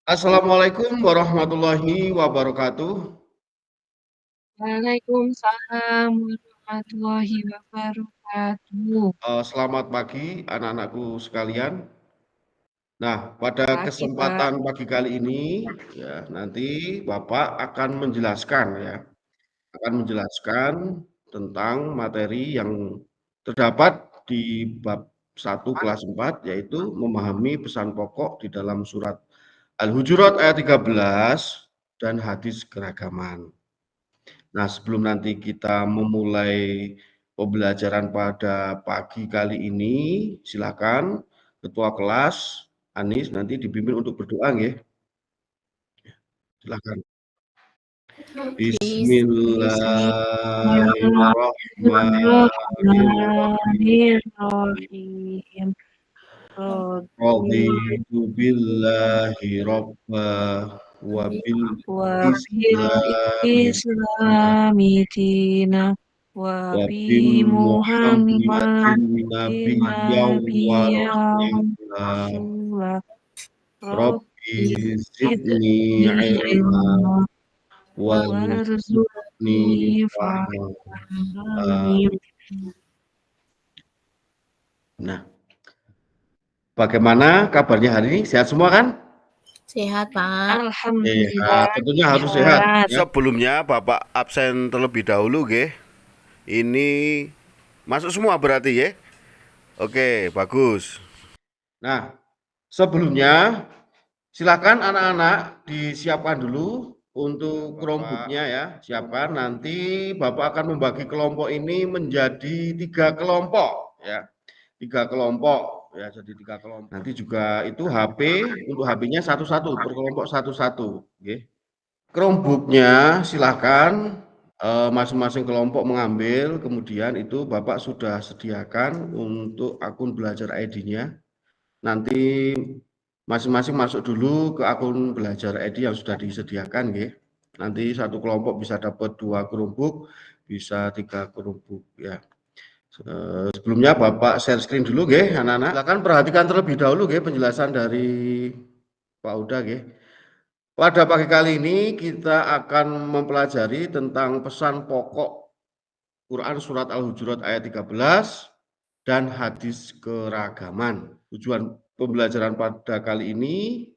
Assalamualaikum warahmatullahi wabarakatuh. Waalaikumsalam warahmatullahi wabarakatuh. Selamat pagi anak-anakku sekalian. Nah, pada Pagi, Pak. kesempatan pagi kali ini, ya, nanti Bapak akan menjelaskan tentang materi yang terdapat di bab 1 kelas 4, yaitu memahami pesan pokok di dalam surat Al-Hujurat ayat 13 dan hadis keragaman. Nah, sebelum nanti kita memulai pembelajaran pada pagi kali ini, silakan ketua kelas Anis nanti dipimpin untuk berdoa nggih. Silakan. Bismillahirrahmanirrahim. Bismillahirrahmanirrahim. Raditu billahi robba wa bil Wabil islami Islami dina wa wabi bi Muhammadin Muhammadin nabiyyan wa nabiyyan rasulah. rasulah. Rabbi Rabbi zidni zidni ilma ilma warzuqni warzuqni fahma. fahmi. Nah, bagaimana kabarnya hari ini? Sehat semua kan? Sehat, Pak. Alhamdulillah tentunya harus sehat. sehat. Ya. Sebelumnya Bapak absen terlebih dahulu, nggih. Ini masuk semua berarti ya? Oke, bagus. Nah, sebelumnya silakan anak-anak disiapkan dulu untuk Chromebook-nya ya. Siapkan, nanti Bapak akan membagi kelompok ini menjadi 3 kelompok ya. 3 kelompok ya, jadi 3 kelompok. Nanti juga itu HP, untuk HP-nya satu-satu, per kelompok satu-satu, nggih. Chromebook-nya silakan masing-masing kelompok mengambil, kemudian itu Bapak sudah sediakan untuk akun belajar ID-nya. Nanti masing-masing masuk dulu ke akun belajar ID yang sudah disediakan, nggih. Nanti satu kelompok bisa dapat 2 Chromebook, bisa 3 Chromebook ya. Sebelumnya Bapak share screen dulu nggih, anak-anak. Silakan perhatikan terlebih dahulu nggih penjelasan dari Pak Uda nggih. Pada pagi kali ini kita akan mempelajari tentang pesan pokok Quran surat Al-Hujurat ayat 13 dan hadis keragaman. Tujuan pembelajaran pada kali ini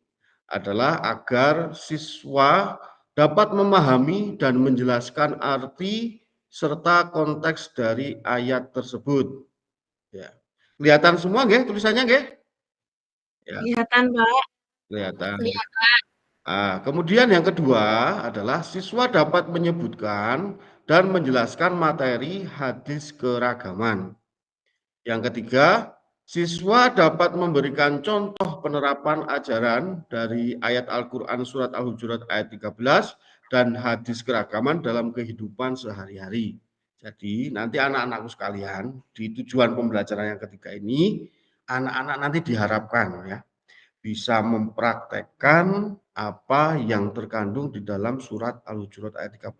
adalah agar siswa dapat memahami dan menjelaskan arti serta konteks dari ayat tersebut. Ya. Kelihatan semua nggih tulisannya nggih? Ya, Kelihatan, Pak. kelihatan. Kemudian yang kedua adalah siswa dapat menyebutkan dan menjelaskan materi hadis keragaman. Yang ketiga, siswa dapat memberikan contoh penerapan ajaran dari ayat Al-Quran surat Al-Hujurat ayat 13 dan hadis keragaman dalam kehidupan sehari-hari. Jadi nanti anak-anakku sekalian, di tujuan pembelajaran yang ketiga ini, anak-anak nanti diharapkan ya bisa mempraktekkan apa yang terkandung di dalam surat Al-Hujurat ayat 13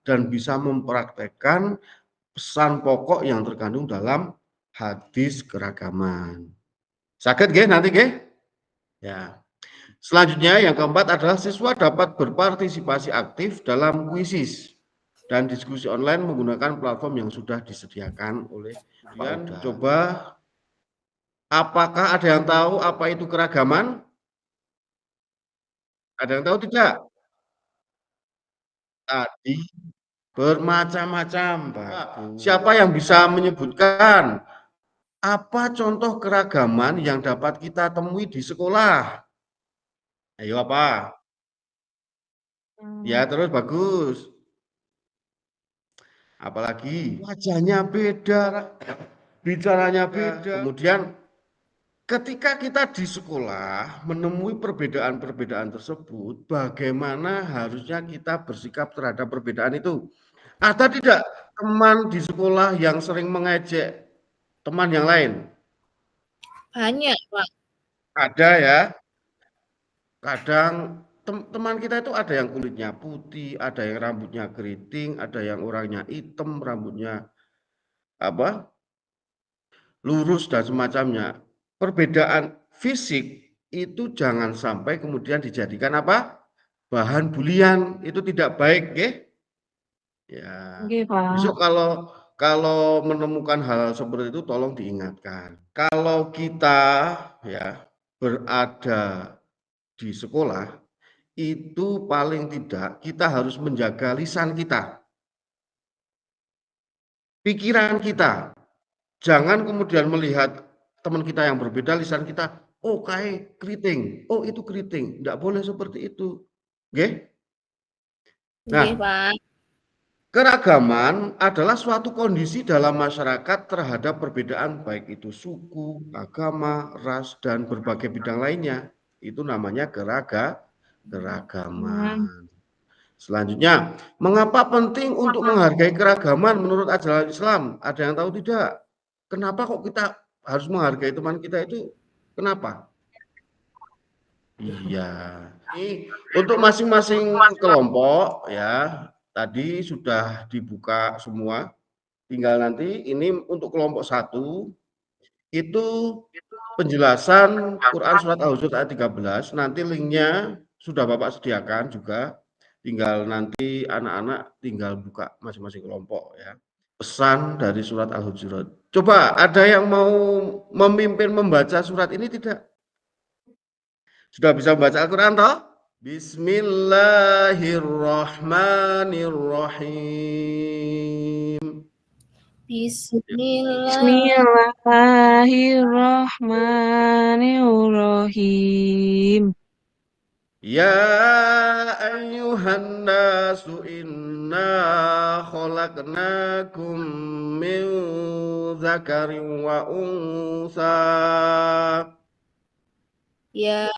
dan bisa mempraktekkan pesan pokok yang terkandung dalam hadis keragaman. Sakit nggih nanti nggih? Ya. Selanjutnya yang keempat adalah siswa dapat berpartisipasi aktif dalam kuisis dan diskusi online menggunakan platform yang sudah disediakan oleh Kemudian coba apakah ada yang tahu apa itu keragaman? Ada yang tahu tidak? Tadi bermacam-macam, Pak. Siapa yang bisa menyebutkan apa contoh keragaman yang dapat kita temui di sekolah? Ayo apa? Ya, terus bagus. Apalagi wajahnya beda, bicaranya beda. Kemudian ketika kita di sekolah menemui perbedaan-perbedaan tersebut, bagaimana harusnya kita bersikap terhadap perbedaan itu? Ada tidak teman di sekolah yang sering mengejek teman yang lain? Banyak, Pak. Ada ya. Kadang teman kita itu ada yang kulitnya putih, ada yang rambutnya keriting, ada yang orangnya hitam, rambutnya apa? Lurus dan semacamnya. Perbedaan fisik itu jangan sampai kemudian dijadikan apa? Bahan bulian, itu tidak baik, nggih. Ya. Nggih, Pak. Besok kalau menemukan hal seperti itu tolong diingatkan. Kalau kita ya berada di sekolah, itu paling tidak kita harus menjaga lisan kita, pikiran kita. Jangan kemudian melihat teman kita yang berbeda lisan kita, oh kayak keriting, oh itu keriting, tidak boleh seperti itu. Nggih? Nggih, Nah, Pak. keragaman adalah suatu kondisi dalam masyarakat terhadap perbedaan baik itu suku, agama, ras, dan berbagai bidang lainnya. Itu namanya keragaman. Selanjutnya, mengapa penting untuk menghargai keragaman menurut ajaran Islam? Ada yang tahu tidak? Kenapa kok kita harus menghargai teman kita itu? Kenapa? Iya. Ini untuk masing-masing kelompok ya, tadi sudah dibuka semua. Tinggal nanti ini untuk kelompok 1 itu penjelasan Quran surat Al-Hujr ayat 13. Nanti linknya sudah Bapak sediakan juga. Tinggal nanti anak-anak tinggal buka masing-masing kelompok ya. Pesan dari surat Al-Hujurat. Coba ada yang mau memimpin membaca surat ini tidak? Sudah bisa membaca Al-Quran toh? Bismillahirrahmanirrahim. Bismillahirrahmanirrahim. Ya ayyuhan nasu inna khalaqnakum min dzakarin wa unsa. Ya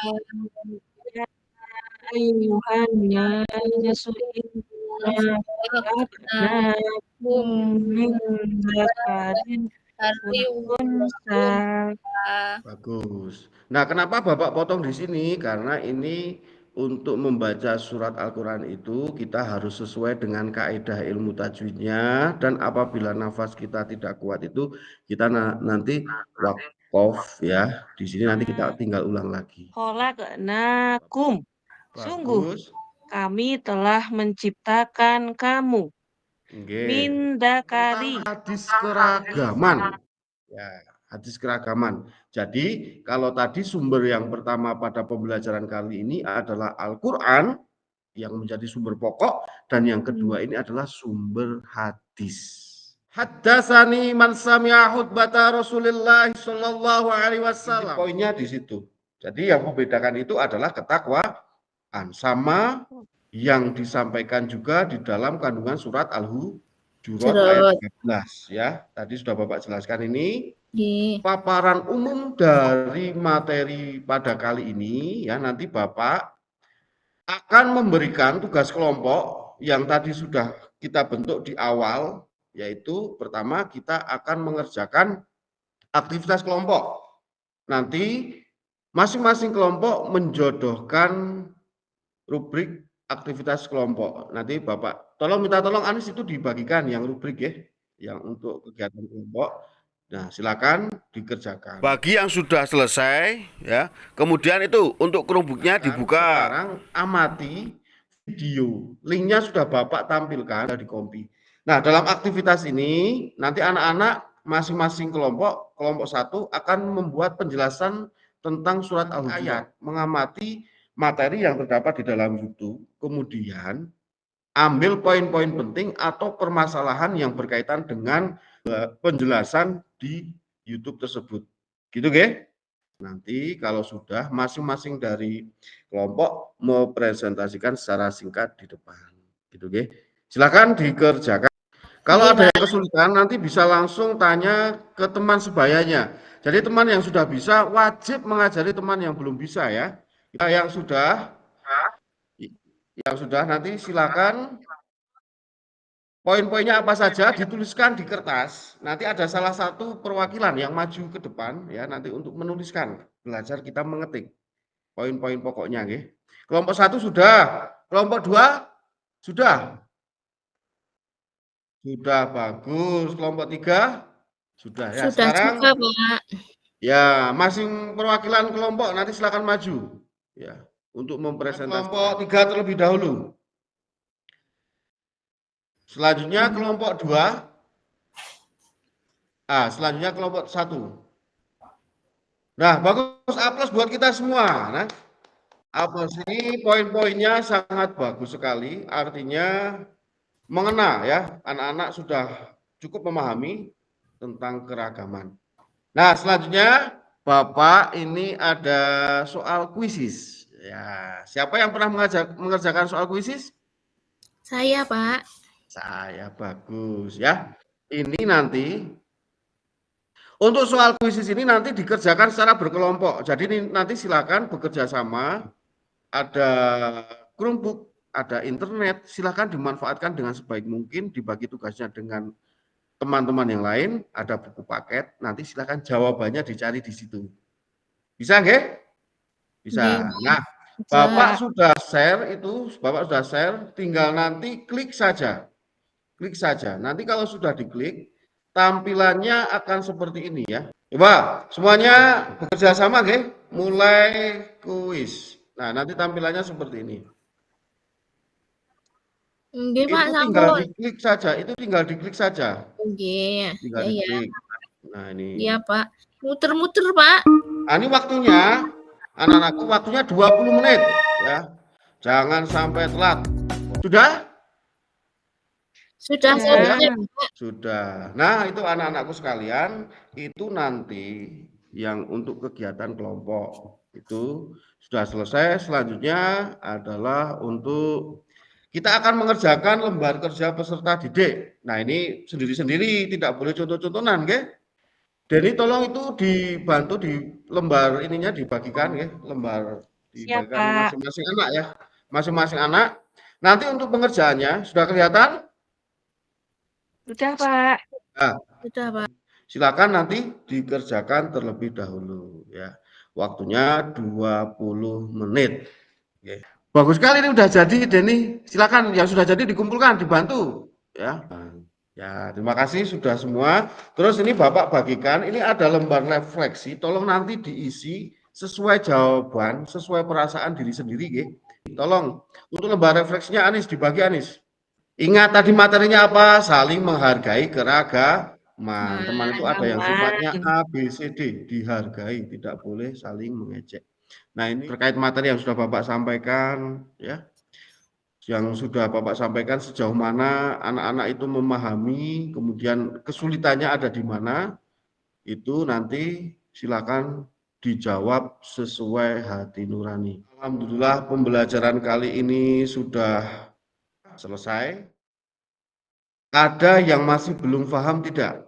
Ayuhan nasu inna khalaqnakum min dzakarin hari wa unsa. Bagus. Nah, kenapa Bapak potong di sini? Karena ini untuk membaca surat Al-Quran itu kita harus sesuai dengan kaidah ilmu tajwidnya, dan apabila nafas kita tidak kuat itu kita nanti waqaf ya. Di sini nanti kita tinggal ulang lagi. Khalaqnakum. Sungguh Bagus. kami telah menciptakan kamu. Nggih. Min dzakari. Tentang hadis keragaman. Ya, hadis keragaman. Jadi, kalau tadi sumber yang pertama pada pembelajaran kali ini adalah Al-Quran yang menjadi sumber pokok, dan yang kedua ini adalah sumber hadis. Haddatsani man sami'a khutbata Rasulillah sallallahu alaihi wasallam. Poinnya di situ. Jadi yang membedakan itu adalah ketakwaan, sama yang disampaikan juga di dalam kandungan surat Al-Hujurat ayat 13 ya. Tadi sudah Bapak jelaskan ini. Paparan umum dari materi pada kali ini ya, nanti Bapak akan memberikan tugas kelompok yang tadi sudah kita bentuk di awal, yaitu pertama kita akan mengerjakan aktivitas kelompok. Nanti masing-masing kelompok menjodohkan rubrik aktivitas kelompok. Nanti Bapak minta tolong Anis itu dibagikan yang rubrik ya, yang untuk kegiatan kelompok. Nah, silakan dikerjakan. Bagi yang sudah selesai ya, kemudian itu untuk Chromebook-nya dibuka. Sekarang amati video. Linknya sudah Bapak tampilkan di kompi. Nah, dalam aktivitas ini nanti anak-anak masing-masing kelompok 1 akan membuat penjelasan tentang surat Al-Hujurat, mengamati materi yang terdapat di dalam YouTube. Kemudian ambil poin-poin penting atau permasalahan yang berkaitan dengan penjelasan di YouTube tersebut. Gitu, nggih? Nanti kalau sudah masing-masing dari kelompok mempresentasikan secara singkat di depan. Gitu, nggih? Silakan dikerjakan. Kalau ada yang kesulitan nanti bisa langsung tanya ke teman sebayanya. Jadi teman yang sudah bisa wajib mengajari teman yang belum bisa ya. Yang sudah nanti silakan poin-poinnya apa saja dituliskan di kertas. Nanti ada salah satu perwakilan yang maju ke depan ya, nanti untuk menuliskan. Belajar kita mengetik poin-poin pokoknya nggih. Kelompok 1 sudah, kelompok 2 sudah. Sudah, bagus. Kelompok 3 sudah ya. Sudah Sekarang juga, Pak. Ya, masing perwakilan kelompok nanti silakan maju. Ya, untuk mempresentasikan. Kelompok 3 terlebih dahulu. Selanjutnya kelompok 2. Selanjutnya kelompok 1. Nah, bagus A+ buat kita semua. Nah, A+ ini poin-poinnya sangat bagus sekali, artinya mengena ya, anak-anak sudah cukup memahami tentang keragaman. Nah, selanjutnya Bapak ini ada soal kuisis. Ya, siapa yang pernah mengerjakan soal kuisis? Saya, Pak. Saya, bagus ya. Ini nanti untuk soal kuisis ini nanti dikerjakan secara berkelompok. Jadi nanti silakan bekerja sama, ada Chromebook, ada internet, silakan dimanfaatkan dengan sebaik mungkin, dibagi tugasnya dengan teman-teman yang lain, ada buku paket, nanti silakan jawabannya dicari di situ. Bisa nggih? Bisa. Nah, Bapak sudah share itu, Bapak sudah share, tinggal nanti klik saja. Klik saja. Nanti kalau sudah diklik, tampilannya akan seperti ini ya. Coba semuanya bekerja sama nggih? Mulai kuis. Nah, nanti tampilannya seperti ini. Nggih, Pak, Itu tinggal sampun. diklik saja, itu tinggal diklik saja. Nggih, Tinggal ya ya. diklik. Nah, ini. Iya, Pak. Muter-muter, Pak. Ini waktunya, anak-anakku waktunya 20 menit ya. Jangan sampai telat. Sudah? Sudah Sudah ya? selesai, Pak. Sudah. Nah, itu anak-anakku sekalian, itu nanti yang untuk kegiatan kelompok itu sudah selesai. Selanjutnya adalah untuk kita akan mengerjakan lembar kerja peserta didik. Nah, ini sendiri-sendiri, tidak boleh contoh-contohan, nggih. Denny tolong itu dibantu di lembar ininya dibagikan ya, lembar Siap, dibagikan Pak. masing-masing anak ya. Masing-masing anak. Nanti untuk pengerjaannya sudah kelihatan? Sudah, Pak. Nah, Sudah, Pak. silakan nanti dikerjakan terlebih dahulu ya. Waktunya 20 menit. Oke. Bagus sekali ini udah jadi Denny. Silakan yang sudah jadi dikumpulkan, dibantu ya. Ya, terima kasih sudah semua. Terus ini Bapak bagikan, ini ada lembar refleksi, tolong nanti diisi sesuai jawaban, sesuai perasaan diri sendiri, nggih. Tolong untuk lembar refleksinya Anis dibagi Anis. Ingat tadi materinya apa? Saling menghargai keragaman. Teman itu ada yang sifatnya Aman. A, B, C, D, dihargai, tidak boleh saling mengejek. Nah, ini terkait materi yang sudah Bapak sampaikan ya. Yang sudah Bapak sampaikan sejauh mana anak-anak itu memahami, kemudian kesulitannya ada di mana, itu nanti silakan dijawab sesuai hati nurani. Alhamdulillah pembelajaran kali ini sudah selesai. Ada yang masih belum paham tidak?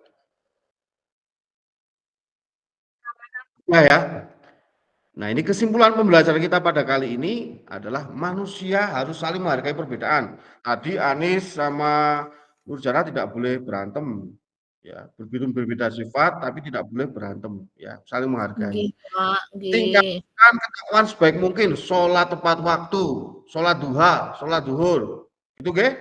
Nah ya. Nah, ini kesimpulan pembelajaran kita pada kali ini adalah manusia harus saling menghargai perbedaan. Tadi Anis sama Nurjana tidak boleh berantem, ya, berbeda sifat tapi tidak boleh berantem, ya, saling menghargai. Nggih, Pak. Nggih. Tingkatkan ketakwaan sebaik mungkin, sholat tepat waktu, sholat duha, sholat duhur, itu nggih?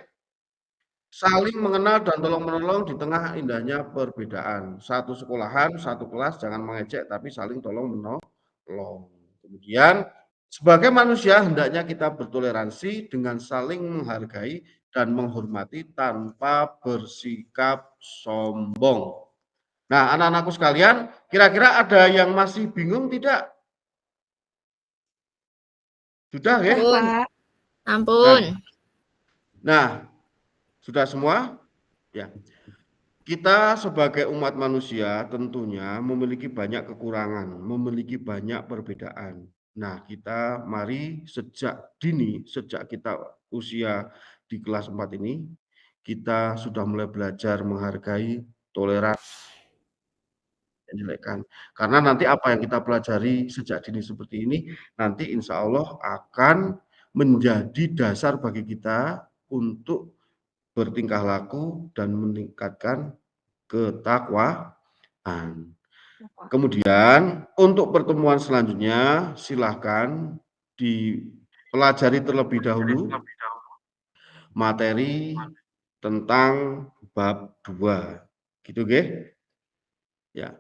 Saling mengenal dan tolong-menolong di tengah indahnya perbedaan. Satu sekolahan, satu kelas, jangan mengejek tapi saling tolong-menolong. Kemudian, sebagai manusia hendaknya kita bertoleransi dengan saling menghargai dan menghormati tanpa bersikap sombong. Nah, anak-anakku sekalian, kira-kira ada yang masih bingung tidak? Sudah ya? Sudah, Ampun. Pak. Ampun. Nah, sudah semua? Ya. Kita sebagai umat manusia tentunya memiliki banyak kekurangan, memiliki banyak perbedaan. Nah, kita mari sejak dini, sejak kita usia di kelas 4 ini, kita sudah mulai belajar menghargai, toleransi, menjelekkan. Karena nanti apa yang kita pelajari sejak dini seperti ini, nanti insya Allah akan menjadi dasar bagi kita untuk bertingkah laku dan meningkatkan ketakwaan. Kemudian untuk pertemuan selanjutnya silahkan dipelajari terlebih dahulu materi tentang bab 2. Gitu nggih? Ya.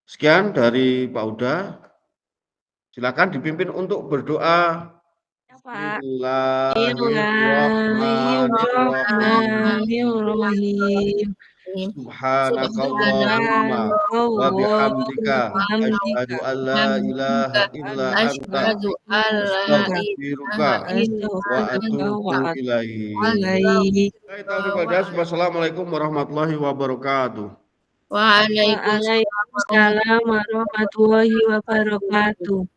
Sekian dari Pak Uda. Silakan dipimpin untuk berdoa. Ya, Pak. Bismillahirrahmanirrahim. Subhanakallahumma wa bihamdika asyhadu an la ilaha illa anta Asyhadu an la astaghfiruka wa atubu ilaihi. Wassalamualaikum warahmatullahi wabarakatuh. Waalaikumsalam Waalaikumsalam warahmatullahi wabarakatuh.